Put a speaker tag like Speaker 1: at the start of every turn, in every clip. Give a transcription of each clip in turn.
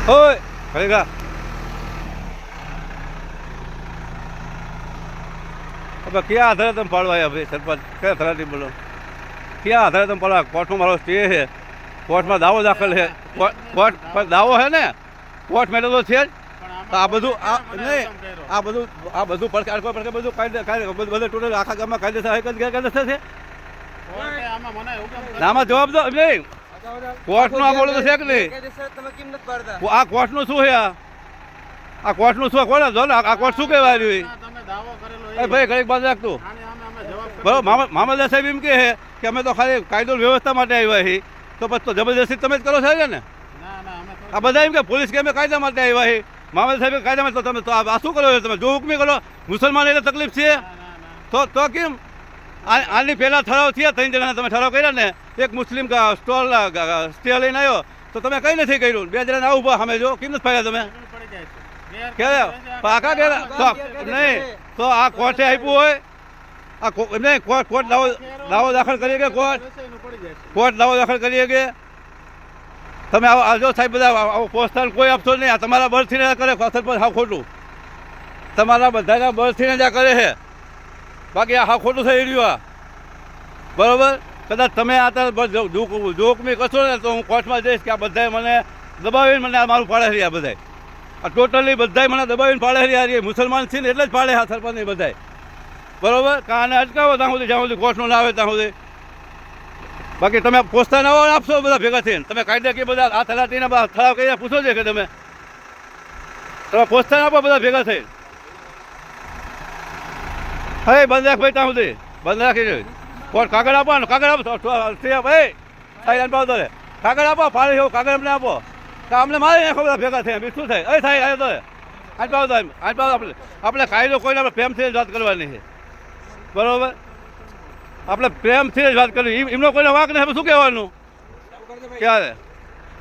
Speaker 1: ઓય ખરેખર હવે ક્યાં આધારે તમે પાડવા આવ્યા ભાઈ સરપંચ? કયા તલાટી બોલો? ક્યાં આધારે તમે પાડવા? કોર્ટમાં મારો સ્ટે છે, કોર્ટમાં દાવો દાખલ છે, કોર્ટ પર દાવો છે ને, કોર્ટ મેળો તો છે જ. તો આ બધું નહીં, આ બધું પડકાર બધું બધું ટોટલ આખા ગામમાં કાયદેસર ગેરકાયદેસર છે. આમાં જવાબ દો નહીં, કોર્ટનું આ બોલો તો છે કે નહીં? આ કોર્ટનું શું છે? આ કોર્ટનું શું? કોણ આ કોર્ટ શું કહેવાય રહ્યું? ભાઈ ઘડીક બાદ રાખતું બરાબર. મામલદાર સાહેબ એમ કહે કે અમે તો ખાલી કાયદો વ્યવસ્થા માટે આવ્યા છીએ, તો પછી તો જબરદસ્તી તમે જ કરો છો ને? આ બધા એમ કે પોલીસ કે અમે કાયદા માટે આવ્યા છીએ, મામલદાર સાહેબ કાયદા માટે, તો તમે તો આ શું કરો છો? તમે જો હુકમી કરો, મુસલમાન એટલે તકલીફ છે તો કેમ? આની પહેલાં ઠરાવ થયા, 3 જણાના તમે ઠરાવ કર્યા ને, એક મુસ્લિમ સ્ટોલ સ્ટે લઈને આવ્યો, તો તમે કંઈ નથી કર્યું. 2 જણાને આવું ઉભા સામે જો, કેમ નથી ફાડ્યા તમે? પાકા ગયા નહીં તો આ કોર્ટે આપ્યું હોય, આ નહીં કોર્ટ દાવો દાખલ કરીએ કે કોર્ટ દાવો દાખલ કરીએ કે તમે જો સાહેબ બધા આવો પ્રોત્સાહન કોઈ આપશો નહીં. આ તમારા બળથી ને કરે સરપંચ, હાવ ખોટું. તમારા બધાના બળથી જ આ કરે છે, બાકી આ હાવ ખોટું થઈ રહ્યું. આ બરાબર. કદાચ તમે અત્યારે જોકમી કરશો ને તો હું કોર્ટમાં જઈશ કે આ બધાએ મને દબાવીને મને આ મારું પાડે રહ્યા. બધા આ ટોટલી બધાય મને દબાવીને પાડે રહ્યા. મુસલમાન છે ને એટલે જ પાડે હા સરપંચ એ બધાય. બરાબર. કાને અટકાવો ત્યાં સુધી, જ્યાં સુધી કોર્ટનું ના આવે ત્યાં સુધી. બાકી તમે પ્રોત્સાહન આપશો બધા ભેગા થઈને, તમે કાયદાકીય બધા આ તલાટીના ઠરાવ કરીને પૂછો છે કે તમે પ્રોત્સાહન આપો બધા ભેગા થઈને. હવે બંધ રાખ ભાઈ ત્યાં સુધી, બંધ રાખી કોર્ટ કાગળ આપો ને, કાગળ આપો ભાઈ કાગળ આપો, ફાળી એવું કાગળ અમને આપો. અમને મારી નાખો બધા ભેગા થયા. શું થાય? એ થાય આવ્યો તો આપણે કાયદો કોઈને આપણે પ્રેમથી જ વાત કરવાની છે. બરાબર. આપણે પ્રેમથી જ વાત કરવી. એમનો કોઈને વાંક નહીં. આપણે શું કહેવાનું? ક્યારે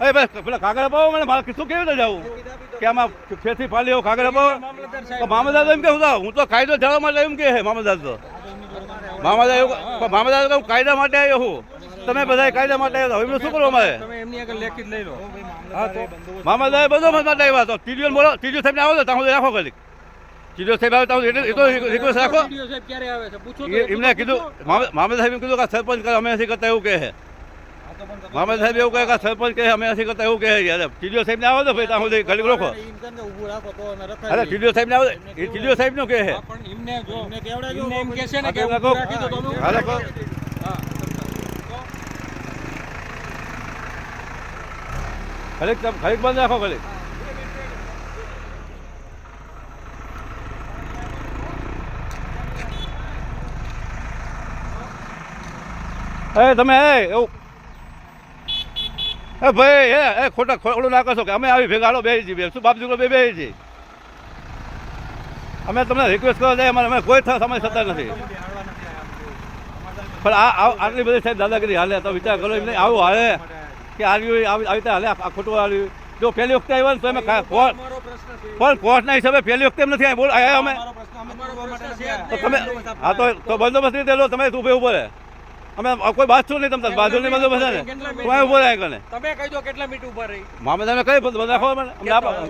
Speaker 1: એ ભાઈ પેલા કાગળ અપાવો મને, મારે શું કેવી રીતે જવું કે આમાં ફેરથી ફાલી એવું કાગળ અપાવો? તો મામલદાર તો એમ કે હું તો કાયદો જાળવવા માટે એમ કે મામલદાર તો મામલદાર હું કાયદા માટે આવ્યો હું. તમે બધા કાયદા માટે આવ્યા, એમનું શું કરવું મારે? મામલદાર બધો માટે આવ્યા. તો ટીડીઓ બોલો, ટીડીઓ સાહેબને આવો તો ત્યાં સુધી રાખો ખાલી. ટીડીઓ સાહેબ આવે ત્યાં એ તો રિક્વેસ્ટ રાખો. એમને કીધું, મામલદાર સાહેબ એમ કીધું કે સરપંચ કરે અમે નથી કરતા એવું કહે છે. મામલદાર સાહેબ એવું કહે કે સરપંચ કહે અમે નથી કરતા એવું કહે છે. ટીડીઓ સાહેબને આવો તો ભાઈ ત્યાં સુધી ઘડીક રોકો. અરે ટીડીઓ સાહેબને આવો, એ ટીડીઓ સાહેબનું કહે છે. ઘડીક બંધ રાખો ઘડીક. તમે એવું ભાઈ ખોટા ખોટું ના કરશો કે અમે આવી ભેગા હાલો બેસી જઈએ. શું બાપ દીકરો બેસી જઈએ? અમે તમને રિક્વેસ્ટ કરવા જાય, અમે કોઈ સમય થતા નથી. પણ આટલી બધી સાહેબ દાદાગીરી હાલે તો વિચાર કરો. એમ નહીં આવું હાલે કે આવી રીતે હાલે આ ખોટું હાલ્યું. જો પહેલી વખતે આવ્યા ને તો અમે પણ કોર્ટના હિસાબે પહેલી વખતે એમ નથી આવ્યા અમે. તો તમે હા તો બંદોબસ્ત રીતે લો, તમે ઊભે ઉભો રહે. અમે કોઈ બાજુ નહીં, તમે બાજુ નહીં બંદોબસ્ત ને તમે ઉભો રહે કને. તમે કહી દો કેટલા મિનિટ ઉભા રહી. મામલદારને કઈ બંધ રાખો.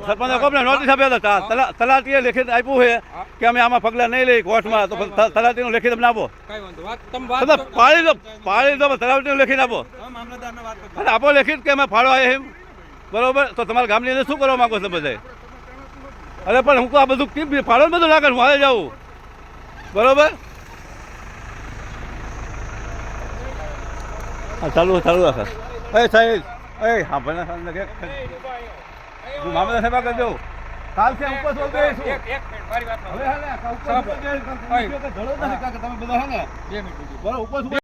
Speaker 1: સરપંચ અમને નોટિસ આપ્યા હતા. તલાટીએ લેખિત આપ્યું છે કે અમે આમાં પગલાં નહીં લઈ કોર્ટમાં. તો તલાટીનું લેખિત અમને આપો. પાડી દો તલાટીનું લેખિત આપો. આપો લેખિત કે અમે ફાળો આવ્યા એમ. બરોબર. તો તમારા ગામની અંદર શું કરવા માંગો છો બધા? અરે પણ હું આ બધું કેમ ફાળો બધું લાગે, હું હાલે જાઉં. બરોબર. હા ચાલુ રાખે. સાહેબ હા ભલે મામલા સાહેબ કરજો. કાલથી ઉપર તમે બધા હે ને બરોબર ઉપર